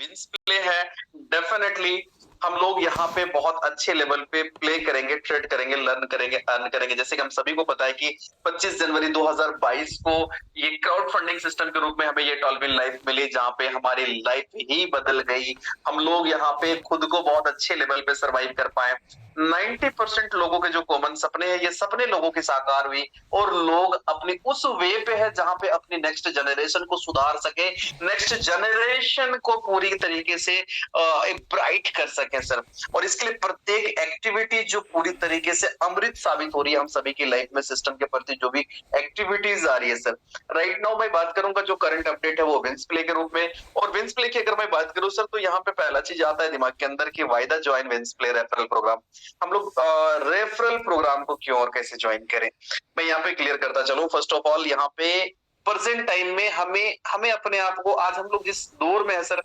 Wins play है, definitely हम लोग यहाँ पे बहुत अच्छे लेवल पे प्ले करेंगे, ट्रेड करेंगे, लर्न करेंगे, अर्न करेंगे। जैसे कि हम सभी को पता है कि 25 जनवरी 2022 को ये क्राउड फंडिंग सिस्टम के रूप में हमें ये टॉलविन लाइफ मिली, जहाँ पे हमारी लाइफ ही बदल गई। हम लोग यहाँ पे खुद को बहुत अच्छे लेवल पे सर्वाइव कर पाए। 90% लोगों के जो कॉमन सपने हैं, ये सपने लोगों की साकार हुई और लोग अपनी उस वे पे है जहां पे अपनी नेक्स्ट जनरेशन को सुधार सके, नेक्स्ट जनरेशन को पूरी तरीके से एक ब्राइट कर सके सर। और इसके लिए प्रत्येक एक्टिविटी जो पूरी तरीके से अमृत साबित हो रही है हम सभी की लाइफ में, सिस्टम के प्रति जो भी एक्टिविटीज आ रही है सर। राइट नाउ मैं बात करूंगा जो करंट अपडेट है वो विंस प्ले के रूप में। और विंस प्ले की अगर मैं बात करूं सर, तो यहाँ पे पहला चीज आता है दिमाग के अंदर कि why the join wins play referral program. हम लोग रेफरल प्रोग्राम को क्यों और कैसे ज्वाइन करें, मैं यहाँ पे क्लियर करता चलूं। फर्स्ट ऑफ ऑल यहाँ पे प्रेजेंट टाइम में हमें हमें अपने आप को, आज हम लोग जिस दौर में है सर,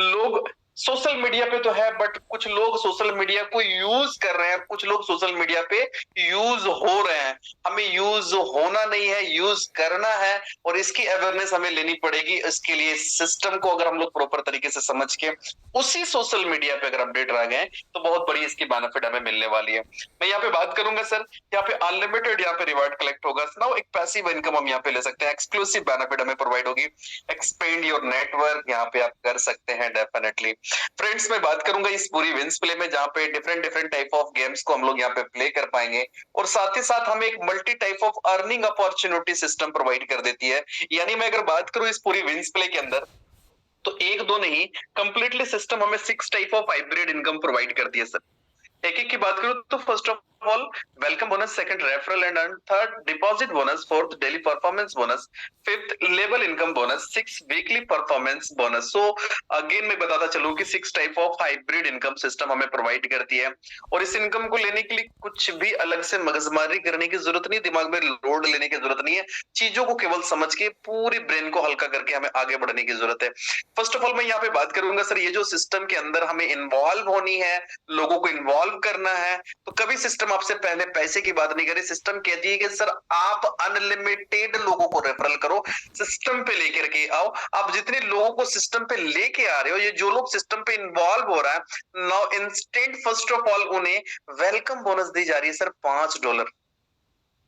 लोग सोशल मीडिया पे तो है बट कुछ लोग सोशल मीडिया को यूज कर रहे हैं, कुछ लोग सोशल मीडिया पे यूज हो रहे हैं। हमें यूज होना नहीं है, यूज करना है और इसकी अवेयरनेस हमें लेनी पड़ेगी। इसके लिए सिस्टम को अगर हम लोग प्रॉपर तरीके से समझ के उसी सोशल मीडिया पे अगर अपडेट रह गए तो बहुत बड़ी इसकी बेनिफिट हमें मिलने वाली है। मैं यहाँ पे बात करूंगा सर, यहाँ पे अनलिमिटेड यहाँ पे रिवार्ड कलेक्ट होगा ना, एक पैसिव इनकम हम यहाँ पे ले सकते हैं, एक्सक्लूसिव बेनिफिट हमें प्रोवाइड होगी, एक्सपेंड योर नेटवर्क यहाँ पे आप कर सकते हैं डेफिनेटली। फ्रेंड्स मैं बात करूंगा इस पूरी विंस प्ले में, जहाँ पे different different type of games को हम लोग यहाँ पे प्ले कर पाएंगे और साथ ही साथ हमें एक multi type of earning opportunity system provide कर देती है। यानी मैं अगर बात करूं इस पूरी विंस प्ले के अंदर, तो एक दो नहीं, कंप्लीटली सिस्टम हमें 6 type of hybrid income provide करती है सर। एक एक की बात करूं तो first of all welcome bonus, second referral and earn, third deposit bonus, fourth daily performance bonus, fifth level income bonus, six weekly performance bonus. So again मैं बताता चलूं कि 6 type of hybrid income system हमें provide करती है। और इस income को लेने के लिए कुछ भी अलग से मगजमारी करने की जरूरत नहीं, दिमाग में लोड लेने की जरूरत नहीं है, चीजों को केवल समझ के पूरी ब्रेन को हल्का करके हमें आगे बढ़ने की जरूरत है। फर्स्ट ऑफ ऑल मैं यहाँ पे बात करूंगा सर, ये जो सिस्टम के अंदर हमें इन्वॉल्व होनी है, लोगों को इन्वॉल्व करना है, तो कभी सिस्टम आपसे पहले पैसे की बात नहीं करे। सिस्टम कहती है कि सर आप अनलिमिटेड लोगों को रेफरल करो, सिस्टम पे लेकर के आओ। आप जितने लोगों को सिस्टम पे लेके आ रहे हो, ये जो लोग सिस्टम पे इन्वॉल्व हो रहा है, now instant first of all उन्हें वेलकम बोनस दी जा रही है सर, $5।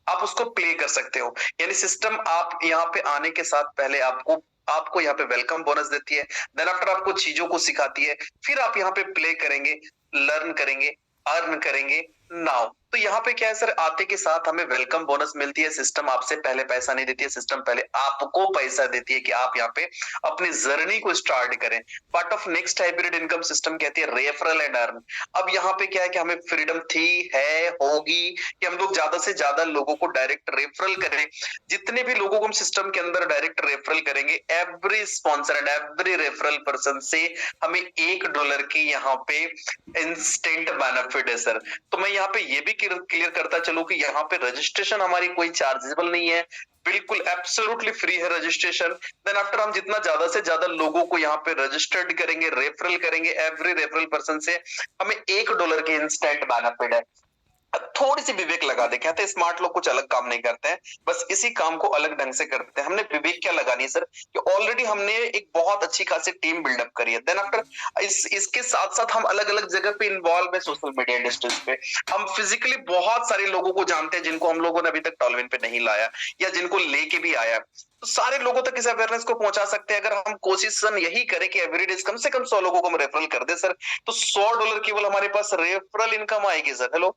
आप उसको प्ले कर सकते हो। यानी सिस्टम आप यहाँ पे आने के साथ पहले आपको आपको यहाँ पे वेलकम बोनस देती है, देन आफ्टर आपको चीजों को सिखाती है, फिर आप यहाँ पे प्ले करेंगे, लर्न करेंगे, अर्न करेंगे। नाउ तो यहाँ पे क्या है सर, आते के साथ हमें वेलकम बोनस मिलती है। सिस्टम आपसे पहले पैसा नहीं देती है, सिस्टम पहले आपको पैसा देती है कि आप यहाँ पे अपनी जर्नी को स्टार्ट करें। Part of next hybrid income system कहती है रेफरल एंड अर्न। अब यहाँ पे क्या है कि हमें फ्रीडम थी, है, होगी कि हम लोग ज्यादा से ज्यादा लोगों को डायरेक्ट रेफरल करें। जितने भी लोगों को हम सिस्टम के अंदर डायरेक्ट रेफरल करेंगे, every sponsor and every referral person से हमें $1 की यहाँ पे इंस्टेंट बेनिफिट है सर। तो मैं यहाँ पे ये भी क्लियर करता चलूं कि यहाँ पे रजिस्ट्रेशन हमारी कोई चार्जेबल नहीं है, बिल्कुल एब्सोल्युटली फ्री है रजिस्ट्रेशन। देन आफ्टर हम जितना ज्यादा से ज्यादा लोगों को यहाँ पे रजिस्टर्ड करेंगे, रेफरल करेंगे, एवरी रेफरल पर्सन से हमें $1 की इंस्टेंट बेनिफिट है। थोड़ी सी विवेक लगा दे, कहते हैं स्मार्ट लोग कुछ अलग काम नहीं करते हैं, बस इसी काम को अलग ढंग से करते हैं। हमने विवेक क्या लगानी है सर, कि ऑलरेडी हमने एक बहुत अच्छी खासी टीम बिल्डअप करी है। देन आफ्टर इसके साथ साथ हम अलग अलग जगह पे इन्वॉल्व है, सोशल मीडिया इंडस्ट्रीज पे हम फिजिकली बहुत सारे लोगों को जानते हैं जिनको हम लोगों ने अभी तक टॉलविन पे नहीं लाया या जिनको लेके भी आया, तो सारे लोगों तक इस अवेयरनेस को पहुंचा सकते हैं। अगर हम कोशिश यही करें कि एवरीडे कम से कम 100 लोगों को हम रेफरल कर दे सर, तो $100 केवल हमारे पास रेफरल इनकम आएगी सर। हेलो,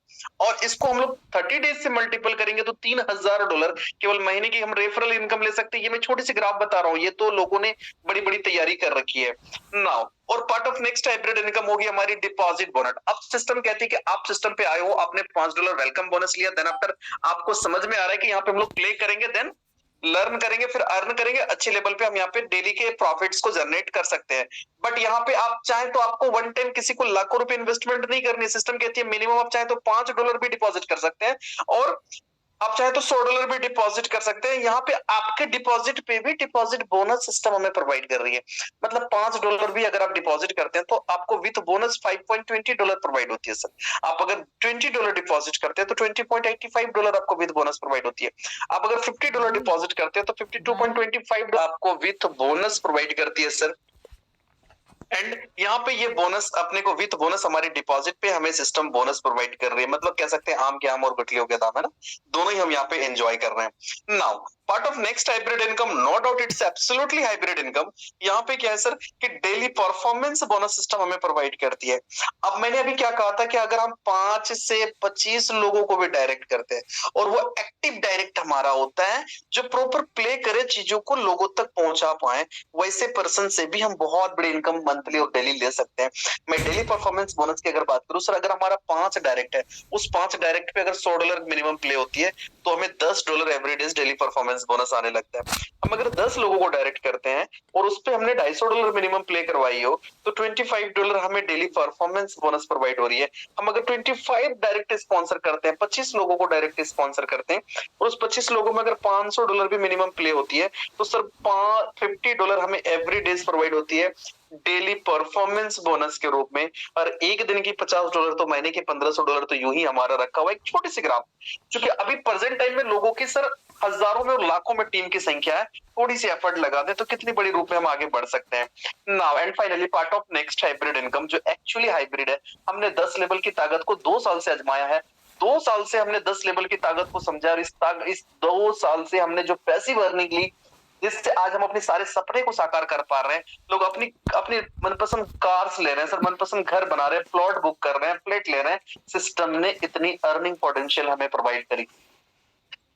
और इसको हम लोग 30 डेज से मल्टीपल करेंगे तो $3000 केवल महीने की हम रेफरल इनकम ले सकते हैं। ये मैं छोटी सी ग्राफ बता रहा हूँ, ये तो लोगों ने बड़ी बड़ी तैयारी कर रखी है नाउ। और part of next hybrid income होगी हमारी डिपॉजिट बोनस। अब सिस्टम कहती है कि आप सिस्टम पे आए हो, आपने $5 वेलकम बोनस लिया, देन आफ्टर आपको समझ में आ रहा है कि यहाँ पे हम लोग प्ले करेंगे, देन लर्न करेंगे, फिर अर्न करेंगे, अच्छे लेवल पे हम यहाँ पे डेली के प्रॉफिट्स को जनरेट कर सकते हैं। बट यहाँ पे आप चाहें तो आपको वन टाइम किसी को लाखों रुपए इन्वेस्टमेंट नहीं करनी। सिस्टम कहती है मिनिमम आप चाहें तो $5 भी डिपॉजिट कर सकते हैं और आप चाहे तो $100 भी डिपॉजिट कर सकते हैं। यहाँ पे आपके डिपॉजिट पे भी डिपॉजिट बोनस सिस्टम हमें प्रोवाइड कर रही है। मतलब $5 भी अगर आप डिपॉजिट करते हैं तो आपको विथ बोनस $5.20 प्रोवाइड होती है सर। आप अगर $20 डिपॉजिट करते हैं तो $20.85 आपको विथ बोनस प्रोवाइड होती है। आप अगर $50 डिपॉजिट करते हैं तो $52.25 आपको विथ बोनस प्रोवाइड करती है सर। एंड यहाँ पे ये बोनस अपने को विथ बोनस हमारे डिपॉजिट पे हमें सिस्टम बोनस प्रोवाइड कर रही है, मतलब कह सकते हैं आम के आम और गुठलियों के दाम, है ना, दोनों ही हम यहाँ पे एंजॉय कर रहे हैं। Now part of next hybrid income, no doubt it's absolutely hybrid income. यहाँ पे क्या है सर कि डेली परफॉर्मेंस बोनस सिस्टम हमें प्रोवाइड करती है। अब मैंने अभी क्या कहा था कि अगर हम 5 से 25 लोगों को भी डायरेक्ट करते हैं और वो एक्टिव डायरेक्ट हमारा होता है जो प्रॉपर प्ले करे, चीजों को लोगों तक पहुंचा पाए, वैसे पर्सन से भी हम बहुत बड़ी इनकम मंथली और डेली ले सकते हैं। मैं डेली परफॉर्मेंस बोनस की अगर बात करूं सर, अगर हमारा 5 डायरेक्ट है, उस 5 डायरेक्ट पे अगर $100 मिनिमम प्ले होती है तो हमें $10 every day daily performance bonus आने लगता है। हम अगर 10 लोगों को डायरेक्ट करते हैं और उस पे हमने $250 मिनिमम प्ले करवाई हो तो $25 हमें डेली परफॉर्मेंस बोनस प्रोवाइड हो रही है। हम अगर 25 डायरेक्ट स्पॉन्सर करते हैं, 25 लोगों को डायरेक्ट स्पॉन्सर करते हैं और उस 25 लोगों में अगर $500 भी मिनिमम प्ले होती है तो सर $50 हमें एवरी डे प्रोवाइड होती है डेली परफॉर्मेंस बोनस के रूप में। और एक दिन की $50 तो महीने के $1500 तो यूं ही हमारा रखा हुआ एक छोटी सी ग्राफ, क्योंकि अभी प्रेजेंट टाइम में लोगों की सर हजारों में और लाखों में टीम की संख्या है, थोड़ी सी एफर्ट लगा दें तो कितनी बड़ी रूप में हम आगे बढ़ सकते हैं। Now and finally part of next hybrid income, जो एक्चुअली हाइब्रिड है, हमने 10 लेवल की ताकत को 2 साल से आजमाया है। 2 साल से हमने 10 लेवल की ताकत को समझा और इस 2 साल से हमने जो पैसिव अर्निंग ली, जिससे आज हम अपने सारे सपने को साकार कर पा रहे हैं। लोग अपनी अपनी मनपसंद कार्स ले रहे हैं सर, मनपसंद घर बना रहे हैं, प्लॉट बुक कर रहे हैं, फ्लैट ले रहे हैं। सिस्टम ने इतनी अर्निंग पोटेंशियल हमें प्रोवाइड करी।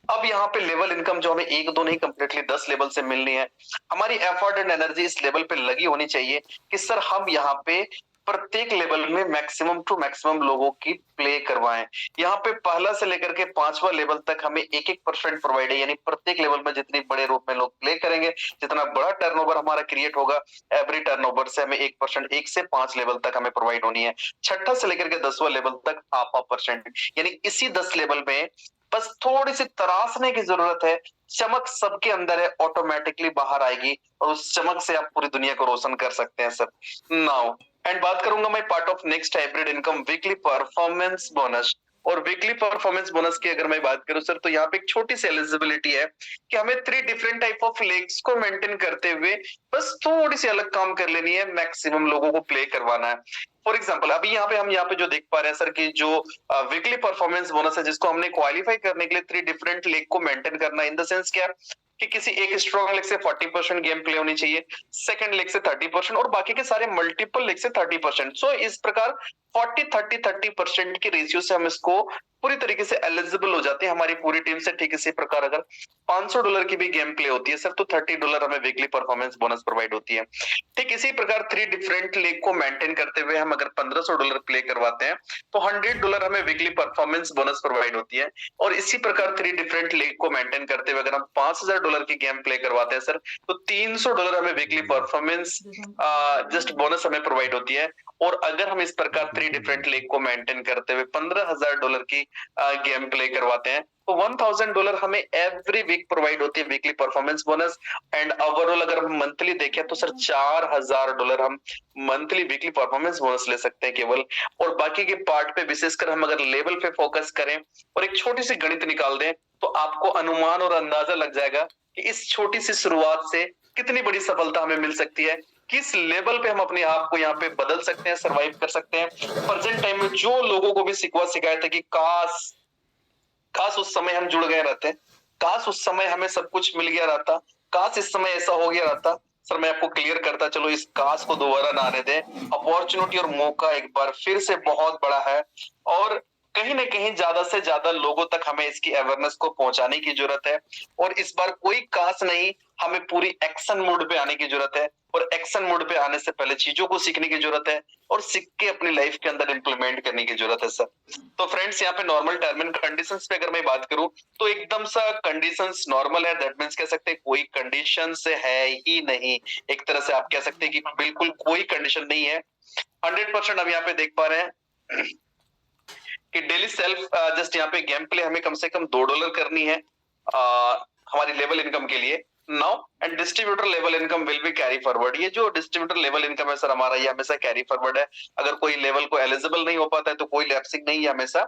अब यहाँ पे लेवल इनकम जो हमें 1-2 नहीं, कंप्लीटली 10 लेवल से मिलनी है। हमारी एफर्ट एंड एनर्जी इस लेवल पे लगी होनी चाहिए कि सर हम यहाँ पे प्रत्येक लेवल में मैक्सिमम टू मैक्सिमम लोगों की प्ले करवाएं। यहाँ पे पहला से लेकर के 5वां लेवल तक हमें 1-1% प्रोवाइड है, यानी प्रत्येक लेवल में जितनी बड़े रूप में लोग प्ले करेंगे, जितना बड़ा टर्नओवर हमारा क्रिएट होगा, एवरी टर्नओवर से हमें 1%, 1 से 5 लेवल तक हमें प्रोवाइड होनी है। छठा से लेकर के 10वां लेवल तक ½ परसेंट, यानी इसी 10 लेवल में बस थोड़ी सी तराशने की जरूरत है। चमक सबके अंदर है, ऑटोमेटिकली बाहर आएगी और उस चमक से आप पूरी दुनिया को रोशन कर सकते हैं सर। नाउ एंड बात करूंगा मैं part of next hybrid income, weekly performance bonus. और वीकली परफॉर्मेंस बोनस की अगर मैं बात करूं सर, तो यहाँ पे एक छोटी सी एलिजिबिलिटी है कि हमें 3 डिफरेंट टाइप ऑफ लेग्स को मेंटेन करते हुए बस थोड़ी सी अलग काम कर लेनी है, मैक्सिमम लोगों को प्ले करवाना है। फॉर एग्जाम्पल अभी हम यहाँ पे जो देख पा रहे हैं सर कि जो वीकली परफॉर्मेंस बोनस है, जिसको हमने क्वालिफाई करने के लिए 3 डिफरेंट लेग को मेंटेन करना, इन द सेंस क्या कि किसी एक स्ट्रॉन्ग लेग से 40% गेम प्ले होनी चाहिए, सेकंड लेग से 30% और बाकी के सारे मल्टीपल लेग से 30%। सो इस प्रकार 40-30-30% की रेशियो से हम इसको पूरी तरीके से एलिजिबल हो जाते हैं हमारी पूरी टीम से। ठीक इसी प्रकार अगर $500 की भी गेम प्ले होती है सर, तो $30 हमें वीकली परफॉर्मेंस बोनस प्रोवाइड होती है। ठीक इसी प्रकार 3 डिफरेंट लेग को मेंटेन करते हुए हम अगर $1500 प्ले करवाते हैं तो $100 हमें वीकली परफॉर्मेंस बोनस प्रोवाइड होती है। और इसी प्रकार 3 डिफरेंट लेग को मेंटेन करते हुए अगर हम $5000 की गेम प्ले करवाते हैं सर, तो $300 हमें वीकली परफॉर्मेंस जस्ट बोनस हमें प्रोवाइड होती है। और अगर हम इस प्रकार 3 डिफरेंट लेग को मेंटेन करते हुए $15000 की गेम प्ले करवाते हैं तो $1000 हमें एवरी वीक प्रोवाइड होती है weekly performance bonus. And overall अगर हम मंथली देखें तो सर $4000 हम मंथली वीकली परफॉर्मेंस बोनस ले सकते हैं केवल। और बाकी के पार्ट पे विशेषकर हम अगर लेवल पे फोकस करें और एक छोटी सी गणित निकाल दें तो आपको अनुमान और अंदाजा लग जाएगा कि इस छोटी सी शुरुआत से कितनी बड़ी सफलता हमें मिल सकती है, किस लेवल पे हम अपने आप को यहाँ पे बदल सकते हैं, सरवाइव कर सकते हैं। प्रेजेंट टाइम में जो लोगों को भी शिकवा शिकायत है कि काश काश उस समय हम जुड़ गए रहते, काश उस समय हमें सब कुछ मिल गया रहता, काश इस समय ऐसा हो गया रहता, सर मैं आपको क्लियर करता चलो इस काश को दोबारा ना आने दें। अपॉर्चुनिटी और मौका एक बार फिर से बहुत बड़ा है और कहीं ना कहीं ज्यादा से ज्यादा लोगों तक हमें इसकी अवेयरनेस को पहुंचाने की जरूरत है। और इस बार कोई काश नहीं, हमें पूरी एक्शन मोड पे आने की जरूरत है। और एक्शन मोड पे आने से पहले चीजों को सीखने की जरूरत है और सीख के अपनी लाइफ के अंदर इंप्लीमेंट करने की जरूरत है सर। तो फ्रेंड्स यहाँ पे नॉर्मल टर्म एंड कंडीशंस पे अगर मैं बात करूं तो एकदम सा कंडीशंस नॉर्मल है, दैट मींस कह सकते हैं कोई कंडीशंस है ही नहीं। एक तरह से आप कह सकते हैं कि बिल्कुल कोई कंडीशन नहीं है। 100% हम यहाँ पे देख पा रहे हैं कि डेली सेल्फ जस्ट यहाँ पे गेम प्ले हमें कम से कम $2 करनी है हमारी लेवल इनकम के लिए। Now and distributor level income will be carry forward. ये जो डिस्ट्रीब्यूटर लेवल इनकम है सर हमारा, ये हमेशा कैरी फॉरवर्ड है। अगर कोई लेवल को एलिजिबल नहीं हो पाता है तो कोई लैप्सिंग नहीं, है हमेशा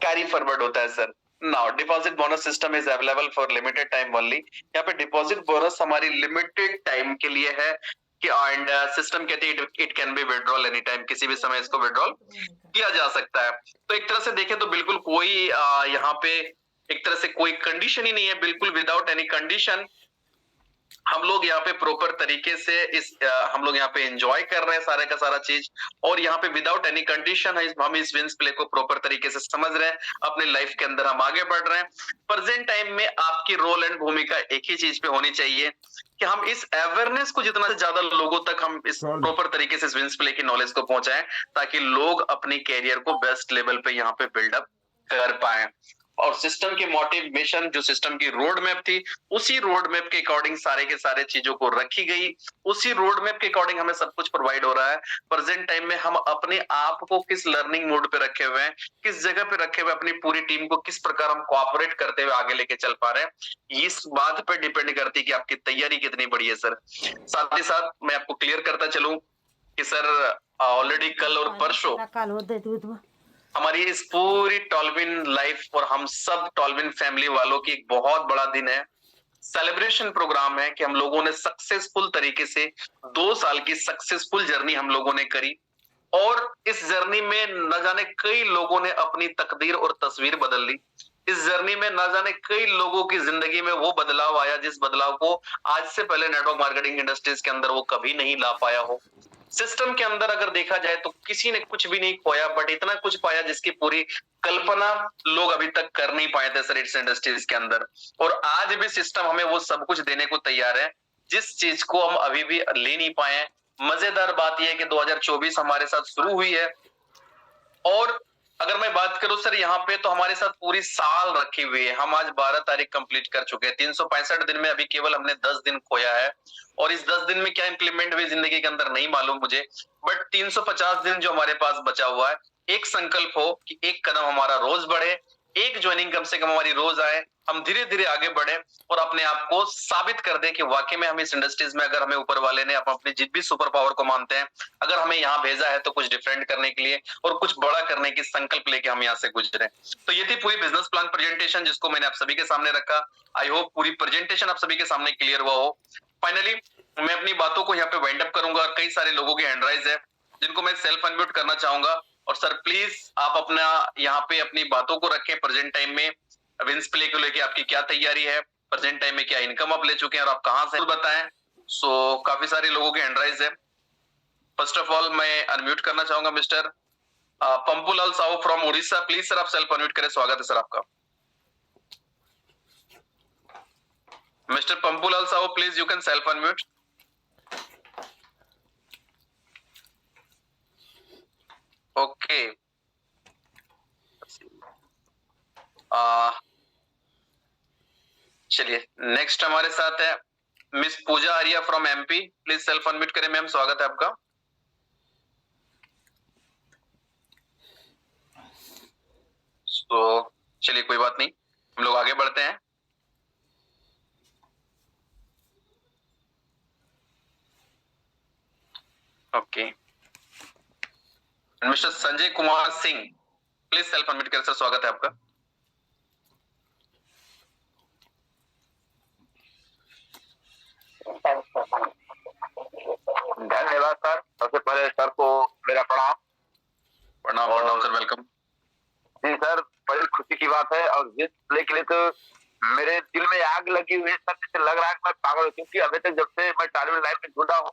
कैरी फॉरवर्ड होता है sir. Now deposit bonus system is available for limited time only. यहाँ पे डिपॉजिट बोनस हमारी लिमिटेड टाइम के लिए है। कि एंड सिस्टम कहती है it can be withdrawal any time, किसी भी समय इसको विड्रॉल किया जा सकता है। तो एक तरह से देखें तो बिल्कुल कोई यहाँ पे एक तरह से कोई कंडीशन ही नहीं है, बिल्कुल विदाउट एनी कंडीशन हम लोग यहाँ पे प्रॉपर तरीके से हम लोग यहाँ पे एंजॉय कर रहे हैं सारे का सारा चीज, और यहाँ पे विदाउट एनी कंडीशन है हम इस विंस प्ले को प्रॉपर तरीके से समझ रहे हैं, अपने लाइफ के अंदर हम आगे बढ़ रहे हैं। प्रेजेंट टाइम में आपकी रोल एंड भूमिका एक ही चीज पे होनी चाहिए कि हम इस अवेयरनेस को जितना से ज्यादा लोगों तक हम इस प्रॉपर तरीके से इस विंस प्ले की नॉलेज को पहुंचाएं, ताकि लोग अपनी कैरियर को बेस्ट लेवल पे यहाँ पे बिल्डअप कर पाए। और सिस्टम की मोटिवेशन जो सिस्टम की रोड मैप थी, उसी रोड मैप के अकॉर्डिंग सारे के सारे चीजों को रखी गई, उसी रोड मैप के अकॉर्डिंग हमें सब कुछ प्रोवाइड हो रहा है। प्रेजेंट टाइम में हम अपने आप को किस लर्निंग मोड पे रखे हुए हैं, किस जगह पे रखे हुए, अपनी पूरी टीम को किस प्रकार हम कोऑपरेट करते हुए आगे लेके चल पा रहे हैं, इस बात पे डिपेंड करती है कि आपकी तैयारी कितनी बड़ी है सर। साथ ही साथ मैं आपको क्लियर करता चलूं कि सर ऑलरेडी कल और परसों हमारी इस पूरी टॉल्विन लाइफ और हम सब टॉल्विन फैमिली वालों की एक बहुत बड़ा दिन है, सेलिब्रेशन प्रोग्राम है कि हम लोगों ने सक्सेसफुल तरीके से 2 साल की सक्सेसफुल जर्नी हम लोगों ने करी, और इस जर्नी में न जाने कई लोगों ने अपनी तकदीर और तस्वीर बदल ली। इस जर्नी में न जाने कई लोगों की जिंदगी में वो बदलाव आया जिस बदलाव को आज से पहले नेटवर्क मार्केटिंग इंडस्ट्रीज के अंदर वो कभी नहीं ला पाया हो। सिस्टम के अंदर अगर देखा जाए तो किसी ने कुछ भी नहीं खोया, बट इतना कुछ पाया जिसकी पूरी कल्पना लोग अभी तक कर नहीं पाए थे सर इस इंडस्ट्रीज के अंदर। और आज भी सिस्टम हमें वो सब कुछ देने को तैयार है जिस चीज को हम अभी भी ले नहीं पाए। मजेदार बात यह है कि 2024 हमारे साथ शुरू हुई है, और अगर मैं बात करूं सर यहाँ पे तो हमारे साथ पूरी साल रखी हुई है। हम आज 12 तारीख कंप्लीट कर चुके हैं, 365 दिन में अभी केवल हमने 10 दिन खोया है, और इस 10 दिन में क्या इंप्लीमेंट हुई जिंदगी के अंदर नहीं मालूम मुझे, बट 350 दिन जो हमारे पास बचा हुआ है, एक संकल्प हो कि एक कदम हमारा रोज बढ़े, एक ज्वाइनिंग कम से कम हमारी रोज आए, हम धीरे धीरे आगे बढ़े और अपने आप को साबित कर दे कि वाकई में हम इस इंडस्ट्रीज में, अगर हमें ऊपर वाले ने अपनी जिस भी सुपर पावर को मानते हैं, अगर हमें यहाँ भेजा है तो कुछ डिफरेंट करने के लिए और कुछ बड़ा करने की संकल्प लेके हम यहाँ से गुजरे। तो ये थी पूरी बिजनेस प्लान प्रेजेंटेशन जिसको मैंने आप सभी के सामने रखा। आई होप पूरी प्रेजेंटेशन आप सभी के सामने क्लियर हुआ हो। फाइनली मैं अपनी बातों को यहाँ पे वाइंड अप करूंगा। कई सारे लोगों की हैंड राइज है जिनको मैं सेल्फ अनम्यूट करना चाहूंगा, और सर प्लीज आप अपना यहाँ पे अपनी बातों को रखें। प्रेजेंट टाइम में विंस प्ले को लेके आपकी क्या तैयारी है, प्रेजेंट टाइम में क्या इनकम आप ले चुके हैं और आप कहां से बताएं। सो काफी सारे लोगों के हैंड राइज है। फर्स्ट ऑफ ऑल मैं अनम्यूट करना चाहूंगा mister Pampulal Sahu from Orissa. Please sir आप सेल्फ अनम्यूट करें। स्वागत है सर आपका। Mister Pampulal Sahu please you can self unmute. Okay, चलिए नेक्स्ट हमारे साथ है miss Pooja Arya from MP. Please self unmute करें मैम, स्वागत है आपका। तो चलिए कोई बात नहीं, हम लोग आगे बढ़ते हैं। Okay, mister Sanjay Kumar Singh please self unmute करें सर, स्वागत है आपका। धन्यवाद सर। सबसे पहले सर को मेरा प्रणाम। प्रणाम प्रणाम सर, वेलकम। जी सर, बड़ी खुशी की बात है, और जिस प्ले के लिए तो मेरे दिल में आग लगी हुई है सर, जैसे लग रहा है कि मैं पागल हूं, क्योंकि अभी तक जब से मैं टॉलीवुड लाइफ में जुड़ा हूँ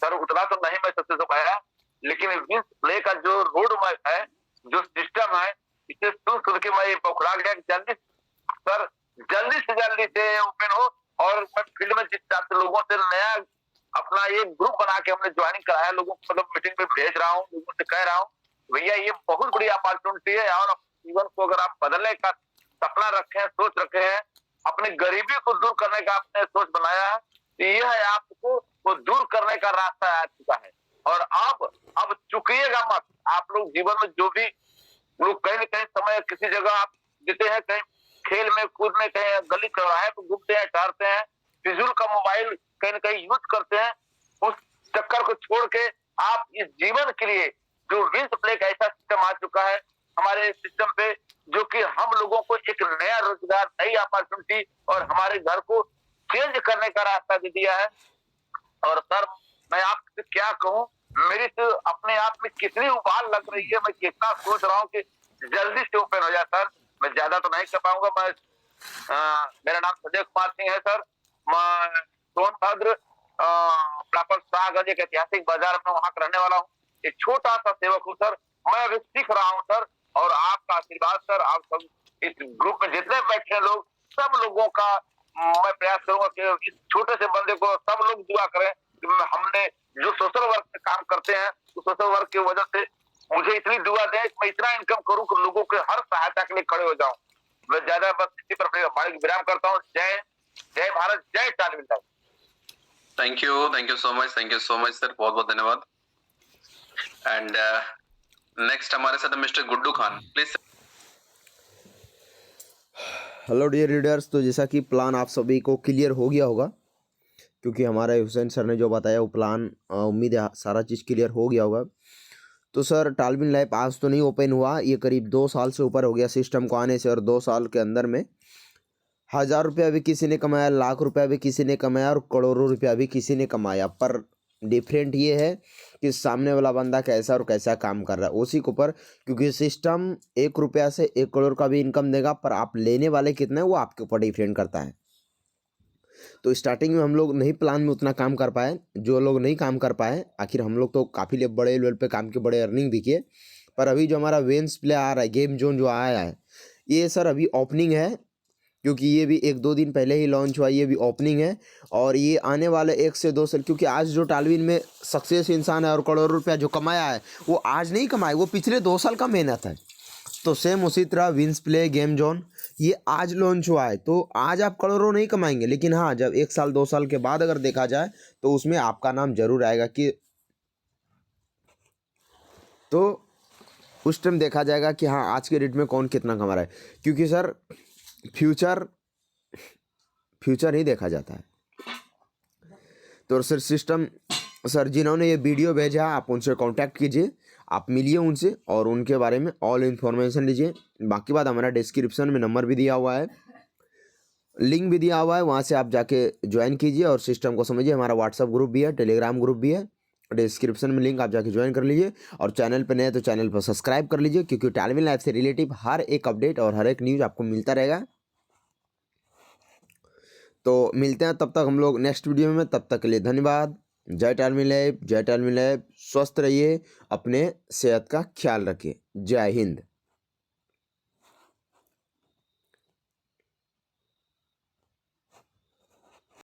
सर, उतना तो नहीं मैं सबसे तो पाया, लेकिन इस प्ले का जो रोड मैप है, जो सिस्टम है, इसे सुन के मैं बौखला गया कि जल्दी सर, जल्दी से ओपन हो। और मैं फील्ड में जिस तरह से लोगों से नया अपना ये ग्रुप बना के हमने ज्वाइनिंग कराया, लोगों को मतलब मीटिंग पे भेज रहा हूँ, लोगों से कह रहा हूँ भैया ये बहुत बड़ी अपॉर्चुनिटी है, और जीवन को अगर आप बदलने का सपना रखे हैं, सोच रखे हैं, अपने गरीबी को दूर करने का आपने सोच बनाया है, तो यह आपको वो दूर करने का रास्ता आ चुका है। और अब चुकिएगा मत। आप लोग जीवन में जो भी लोग कहीं न कहीं समय किसी जगह आप देते हैं, कहीं खेल में कूदने, कहीं गली चौराहे पर घूमते हैं, टहलते हैं, फिजूल का मोबाइल कहीं न कहीं यूज करते हैं, उस चक्कर को छोड़ के आप इस जीवन के लिए जो विंस प्ले का ऐसा सिस्टम आ चुका है हमारे सिस्टम पे, जो कि हम लोगों को एक नया रोजगार, नई अपॉर्चुनिटी और हमारे घर को चेंज करने का रास्ता दे दिया है। और सर मैं आपसे क्या कहूँ, मेरी तो अपने आप में कितनी उबाल लग रही है, मैं कितना सोच रहा हूँ कि जल्दी से ओपन हो जाए सर। मैं ज्यादा तो नहीं कर पाऊंगा। मैं मेरा नाम संजय कुमार सिंह है सर। मैं सोनभद्र प्रॉपर शाहगंज एक ऐतिहासिक बाजार में वहां का रहने वाला हूँ। एक छोटा सा सेवक हूँ सर। मैं अभी सीख रहा हूँ सर, और आपका आशीर्वाद सर, आप सब इस ग्रुप में जितने बैठे हैं लोग, सब लोगों का मैं प्रयास करूंगा कि इस छोटे से बंदे को सब लोग दुआ करें कि हमने जो सोशल वर्क में काम करते हैं, उस सोशल वर्क की वजह से मुझे इतनी दुआ दें कि मैं इतना इनकम करूं कि लोगों के हर सहायता के लिए खड़े हो जाऊं। मैं ज्यादा बस इसी पर अपने विराम करता हूँ। जय जय भारत, जय Charles. Thank you so much sir, बहुत बहुत धन्यवाद। एंड नेक्स्ट हमारे साथ mister Guddu Khan, please. Hello dear readers, तो जैसा कि प्लान आप सभी को क्लियर हो गया होगा, क्योंकि हमारे हुसैन सर ने जो बताया वो प्लान उम्मीद है सारा चीज़ क्लियर हो गया होगा। तो सर टालविन लैब आज तो नहीं ओपन हुआ, ये करीब 2 साल से ऊपर हो गया सिस्टम को आने से, और 2 साल के अंदर में 1000 रुपया भी किसी ने कमाया, लाख रुपया भी किसी ने कमाया, और करोड़ों रुपया भी किसी ने कमाया। पर डिफरेंट ये है कि सामने वाला बंदा कैसा और कैसा काम कर रहा है उसी के ऊपर, क्योंकि सिस्टम 1 रुपया से 1 करोड़ का भी इनकम देगा, पर आप लेने वाले कितने हैं वो आपके ऊपर डिफरेंट करता है। तो स्टार्टिंग में हम लोग नहीं प्लान में उतना काम कर पाए, जो लोग नहीं काम कर पाए, आखिर हम लोग तो काफ़ी बड़े लेवल पे काम के, बड़े अर्निंग भी किए। पर अभी जो हमारा वेंस प्ले आ रहा है, गेम जोन जो आया है, ये सर अभी ओपनिंग है, क्योंकि ये भी 1-2 दिन पहले ही लॉन्च हुआ, ये भी ओपनिंग है। और ये आने वाले 1 से 2 साल, क्योंकि आज जो टालविन में सक्सेस इंसान है और करोड़ों रुपया जो कमाया है, वो आज नहीं कमाया, वो पिछले 2 साल का मेहनत है। तो सेम उसी तरह विंस प्ले गेम जोन ये आज लॉन्च हुआ है, तो आज आप करोड़ों नहीं कमाएंगे, लेकिन हाँ जब 1 साल 2 साल के बाद अगर देखा जाए तो उसमें आपका नाम जरूर आएगा, कि तो उस टाइम देखा जाएगा कि हाँ आज के डेट में कौन कितना कमा रहा है। क्योंकि सर फ्यूचर ही देखा जाता है। तो सर सिस्टम, सर जिन्होंने ये वीडियो भेजा आप उनसे कांटेक्ट कीजिए, आप मिलिए उनसे और उनके बारे में ऑल इन्फॉर्मेशन लीजिए। बाकी बात हमारा डिस्क्रिप्शन में नंबर भी दिया हुआ है, लिंक भी दिया हुआ है, वहाँ से आप जाके ज्वाइन कीजिए और सिस्टम को समझिए। हमारा व्हाट्सअप ग्रुप भी है, टेलीग्राम ग्रुप भी है, डिस्क्रिप्शन में लिंक, आप जाके ज्वाइन कर लीजिए। और चैनल पर नए तो चैनल पर सब्सक्राइब कर लीजिए, क्योंकि टालविन लाइफ से रिलेटिव हर एक अपडेट और हर एक न्यूज़ आपको मिलता रहेगा। तो मिलते हैं तब तक हम लोग नेक्स्ट वीडियो में, तब तक के लिए धन्यवाद। जय टालविन लैब, जय टालविन लैब। स्वस्थ रहिए, अपने सेहत का ख्याल रखिए। जय हिंद।